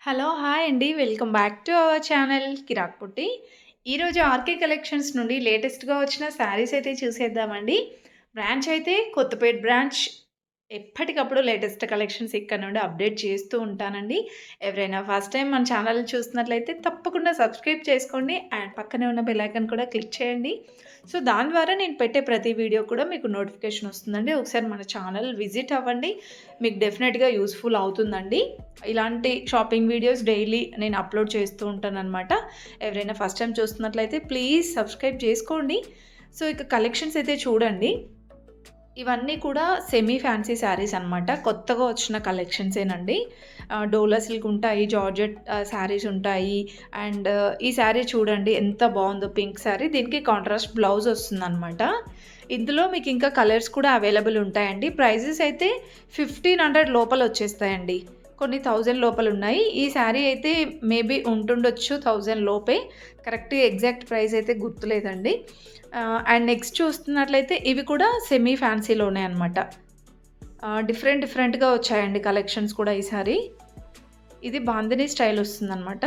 Hello! Hi అండి. Welcome back to our channel Kirak Putti. ఈరోజు RK collections నుండి లేటెస్ట్‌గా వచ్చిన శారీస్ అయితే చూసేద్దామండి. బ్రాంచ్ అయితే కొత్తపేట్ బ్రాంచ్. ఎప్పటికప్పుడు లేటెస్ట్ కలెక్షన్స్ ఇక్కడ నుండి అప్డేట్ చేస్తూ ఉంటానండి. ఎవరైనా ఫస్ట్ టైం మన ఛానల్‌ని చూస్తున్నట్లయితే తప్పకుండా సబ్స్క్రైబ్ చేసుకోండి. అండ్ పక్కనే ఉన్న బెల్ ఐకాన్ కూడా క్లిక్ చేయండి. సో, దాని ద్వారా నేను పెట్టే ప్రతి వీడియో కూడా మీకు నోటిఫికేషన్ వస్తుందండి. ఒకసారి మన ఛానల్ విజిట్ అవ్వండి. మీకు డెఫినెట్‌గా యూజ్‌ఫుల్ అవుతుందండి. ఇలాంటి షాపింగ్ వీడియోస్ డైలీ నేను అప్లోడ్ చేస్తూ ఉంటాననమాట. ఎవరైనా ఫస్ట్ టైం చూస్తున్నట్లయితే ప్లీజ్ సబ్స్క్రైబ్ చేసుకోండి. సో, ఇక కలెక్షన్స్ అయితే చూడండి. ఇవన్నీ కూడా సెమీ ఫ్యాన్సీ శారీస్ అనమాట. కొత్తగా వచ్చిన కలెక్షన్సేనండి. డోలా సిల్క్ ఉంటాయి, జార్జెట్ శారీస్ ఉంటాయి. అండ్ ఈ శారీ చూడండి ఎంత బావుందో, పింక్ శారీ. దీనికి కాంట్రాస్ట్ బ్లౌజ్ వస్తుందనమాట. ఇందులో మీకు ఇంకా కలర్స్ కూడా అవైలబుల్ ఉంటాయండి. ప్రైజెస్ అయితే 1500 లోపల వచ్చేస్తాయండి. కొన్ని 1000 లోపల ఉన్నాయి. ఈ శారీ అయితే మేబీ ఉంటుండొచ్చు 1000 లోపే. కరెక్ట్‌గా ఎగ్జాక్ట్ ప్రైస్ అయితే గుర్తులేదండి. అండ్ నెక్స్ట్ చూస్తున్నట్లయితే ఇవి కూడా సెమీ ఫ్యాన్సీలోనే అనమాట. డిఫరెంట్‌గా వచ్చాయండి కలెక్షన్స్ కూడా ఈసారి. ఇది బాందిని స్టైల్ వస్తుందనమాట.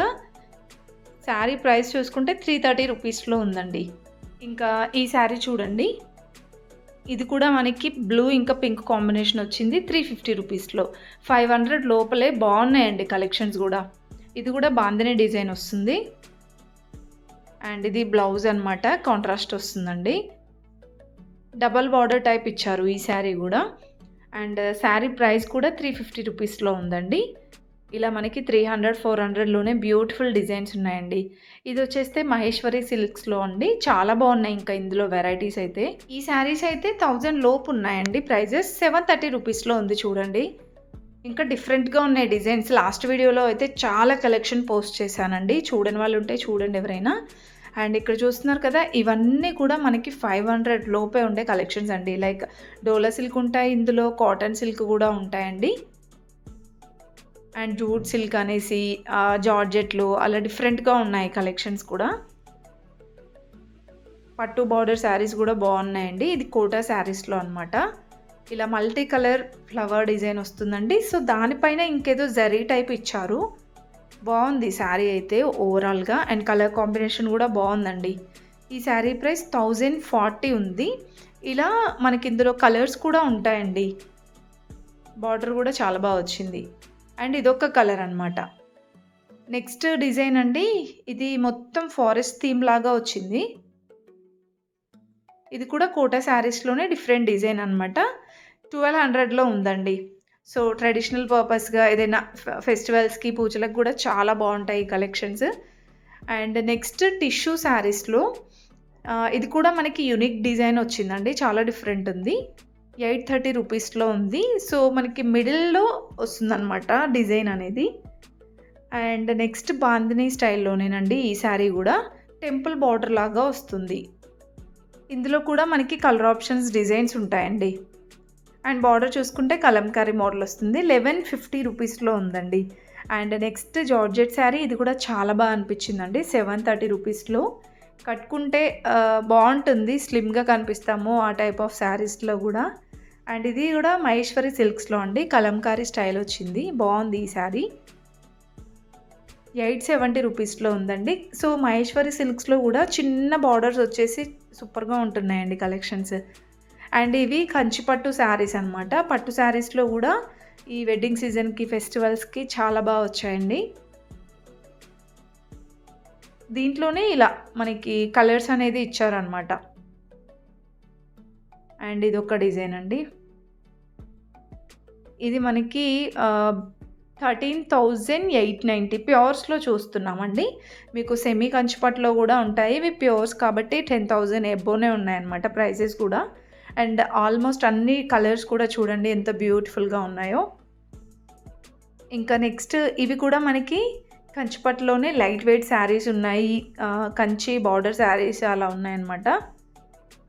శారీ ప్రైస్ చూసుకుంటే 330 రూపీస్‌లో ఉందండి. ఇంకా ఈ శారీ చూడండి. ఇది కూడా మనకి బ్లూ ఇంకా పింక్ కాంబినేషన్ వచ్చింది. 350 రూపీస్‌లో. 500 లోపలే బాగున్నాయండి కలెక్షన్స్ గూడా. ఇది కూడా బాందిని డిజైన్ వస్తుంది. అండ్ ఇది బ్లౌజ్ అనమాట. కాంట్రాస్ట్ వస్తుందండి. డబల్ బార్డర్ టైప్ ఇచ్చారు ఈ శారీ గూడా. అండ్ శారీ ప్రైస్ కూడా 350 రూపీస్‌లో ఉందండి. ఇలా మనకి 300, 400లోనే బ్యూటిఫుల్ డిజైన్స్ ఉన్నాయండి. ఇది వచ్చేస్తే మహేశ్వరి సిల్క్స్‌లో అండి. చాలా బాగున్నాయి ఇంకా ఇందులో వెరైటీస్ అయితే. ఈ శారీస్ అయితే 1000 లోపు ఉన్నాయండి ప్రైజెస్. 730 రూపీస్‌లో ఉంది చూడండి. ఇంకా డిఫరెంట్‌గా ఉన్నాయి డిజైన్స్. లాస్ట్ వీడియోలో అయితే చాలా కలెక్షన్ పోస్ట్ చేశానండి. చూడని వాళ్ళు ఉంటే చూడండి ఎవరైనా. అండ్ ఇక్కడ చూస్తున్నారు కదా, ఇవన్నీ కూడా మనకి 500 లోపే ఉండే కలెక్షన్స్ అండి. లైక్ డోలా సిల్క్ ఉంటాయి, ఇందులో కాటన్ సిల్క్ కూడా ఉంటాయండి. అండ్ జూట్ సిల్క్ అనేసి జార్జెట్లు అలా డిఫరెంట్‌గా ఉన్నాయి కలెక్షన్స్ కూడా. పట్టు బార్డర్ శారీస్ కూడా బాగున్నాయండి. ఇది కోటా శారీస్‌లో అనమాట. ఇలా మల్టీ కలర్ ఫ్లవర్ డిజైన్ వస్తుందండి. సో, దానిపైన ఇంకేదో జరీ టైప్ ఇచ్చారు. బాగుంది శారీ అయితే ఓవరాల్‌గా. అండ్ కలర్ కాంబినేషన్ కూడా బాగుందండి. ఈ శారీ ప్రైస్ 1040 ఉంది. ఇలా మనకి ఇందులో కలర్స్ కూడా ఉంటాయండి. బార్డర్ కూడా చాలా బాగా వచ్చింది. అండ్ ఇదొక కలర్ అనమాట. నెక్స్ట్ డిజైన్ అండి. ఇది మొత్తం ఫారెస్ట్ థీమ్ లాగా వచ్చింది. ఇది కూడా కోటా శారీస్‌లోనే డిఫరెంట్ డిజైన్ అనమాట. 1200లో ఉందండి. సో, ట్రెడిషనల్ పర్పస్‌గా ఏదైనా ఫెస్టివల్స్‌కి, పూజలకు కూడా చాలా బాగుంటాయి ఈ కలెక్షన్స్. అండ్ నెక్స్ట్ టిష్యూ శారీస్‌లో ఇది కూడా మనకి యూనిక్ డిజైన్ వచ్చిందండి. చాలా డిఫరెంట్ ఉంది. 830 రూపీస్‌లో ఉంది. సో, మనకి మిడిల్‌లో వస్తుందనమాట డిజైన్ అనేది. అండ్ నెక్స్ట్ బాందిని స్టైల్‌లోనేనండి ఈ శారీ కూడా. టెంపుల్ బార్డర్ లాగా వస్తుంది. ఇందులో కూడా మనకి కలర్ ఆప్షన్స్ డిజైన్స్ ఉంటాయండి. అండ్ బార్డర్ చూసుకుంటే కలంకారీ మోడల్ వస్తుంది. 1150 రూపీస్‌లో ఉందండి. And next georgette sari. ఇది కూడా చాలా బాగా అనిపించిందండి. 730 రూపీస్‌లో. కట్టుకుంటే బాగుంటుంది. స్లిమ్‌గా కనిపిస్తాము ఆ టైప్ ఆఫ్ శారీస్‌లో కూడా. అండ్ ఇది కూడా మహేశ్వరి సిల్క్స్‌లో అండి. కలంకారీ స్టైల్ వచ్చింది. బాగుంది ఈ శారీ. 870 రూపీస్‌లో ఉందండి. సో, మహేశ్వరి సిల్క్స్‌లో కూడా చిన్న బార్డర్స్ వచ్చేసి సూపర్‌గా ఉంటున్నాయండి కలెక్షన్స్. అండ్ ఇవి కంచిపట్టు శారీస్ అనమాట. పట్టు శారీస్‌లో కూడా ఈ వెడ్డింగ్ సీజన్‌కి, ఫెస్టివల్స్‌కి చాలా బాగా వచ్చాయండి. దీంట్లోనే ఇలా మనకి కలర్స్ అనేది ఇచ్చారనమాట. అండ్ ఇదొక డిజైన్ అండి. ఇది మనకి 13,890 ప్యూర్స్‌లో చూస్తున్నామండి. మీకు సెమీ కంచిపట్టులో కూడా ఉంటాయి. ఇవి ప్యూర్స్ కాబట్టి 10,000 ఎబోనే ఉన్నాయన్నమాట ప్రైజెస్ కూడా. అండ్ ఆల్మోస్ట్ అన్ని కలర్స్ కూడా చూడండి ఎంత బ్యూటిఫుల్‌గా ఉన్నాయో. ఇంకా నెక్స్ట్ ఇవి కూడా మనకి కంచిపట్టులోనే లైట్ వెయిట్ శారీస్ ఉన్నాయి. కంచి బార్డర్ శారీస్ అలా ఉన్నాయన్నమాట.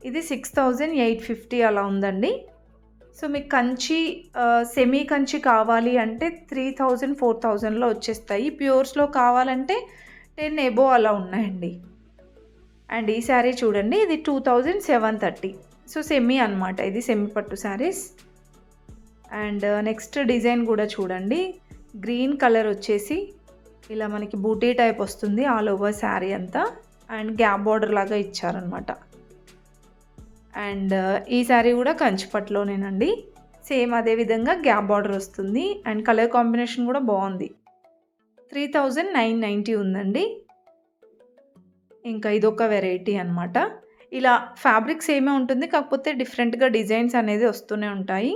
ఇది 6,850 అలా ఉందండి. సో, మీకు కంచి సెమీ కంచి కావాలి అంటే 3000, 4000లో వచ్చేస్తాయి. ప్యూర్స్‌లో కావాలంటే 10 ఎబోవ్ అలా ఉన్నాయండి. అండ్ ఈ శారీ చూడండి. ఇది 2730. సో, సెమీ అనమాట. ఇది సెమీ పట్టు శారీస్. అండ్ నెక్స్ట్ డిజైన్ కూడా చూడండి. గ్రీన్ కలర్ వచ్చేసి ఇలా మనకి బూటీ టైప్ వస్తుంది ఆల్ ఓవర్ శారీ అంతా. అండ్ గ్యాప్ బార్డర్ లాగా ఇచ్చారనమాట. అండ్ ఈ శారీ కూడా కంచిపట్టులోనేనండి. సేమ్ అదే విధంగా గ్యాప్ బార్డర్ వస్తుంది. అండ్ కలర్ కాంబినేషన్ కూడా బాగుంది. 3990 ఉందండి. ఇంకా ఇదొక వెరైటీ అనమాట. ఇలా ఫ్యాబ్రిక్ సేమే ఉంటుంది, కాకపోతే డిఫరెంట్గా డిజైన్స్ అనేది వస్తూనే ఉంటాయి.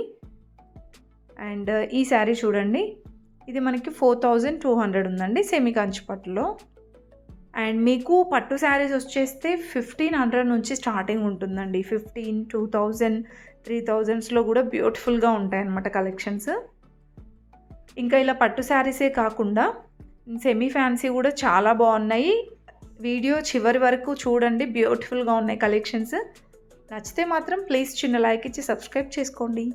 అండ్ ఈ శారీ చూడండి, ఇది మనకి 4200 ఉందండి సెమీ కంచిపట్టులో. అండ్ మీకు పట్టు శారీస్ వచ్చేస్తే 1500 నుంచి స్టార్టింగ్ ఉంటుందండి. 15, 2000, 3000స్లో కూడా బ్యూటిఫుల్గా ఉంటాయి అన్నమాట కలెక్షన్స్. ఇంకా ఇలా పట్టు శారీసే కాకుండా సెమీ ఫ్యాన్సీ కూడా చాలా బాగున్నాయి. వీడియో చివరి వరకు చూడండి, బ్యూటిఫుల్గా ఉన్నాయి కలెక్షన్స్. నచ్చితే మాత్రం ప్లీజ్ చిన్న లైక్ ఇచ్చి సబ్స్క్రైబ్ చేసుకోండి.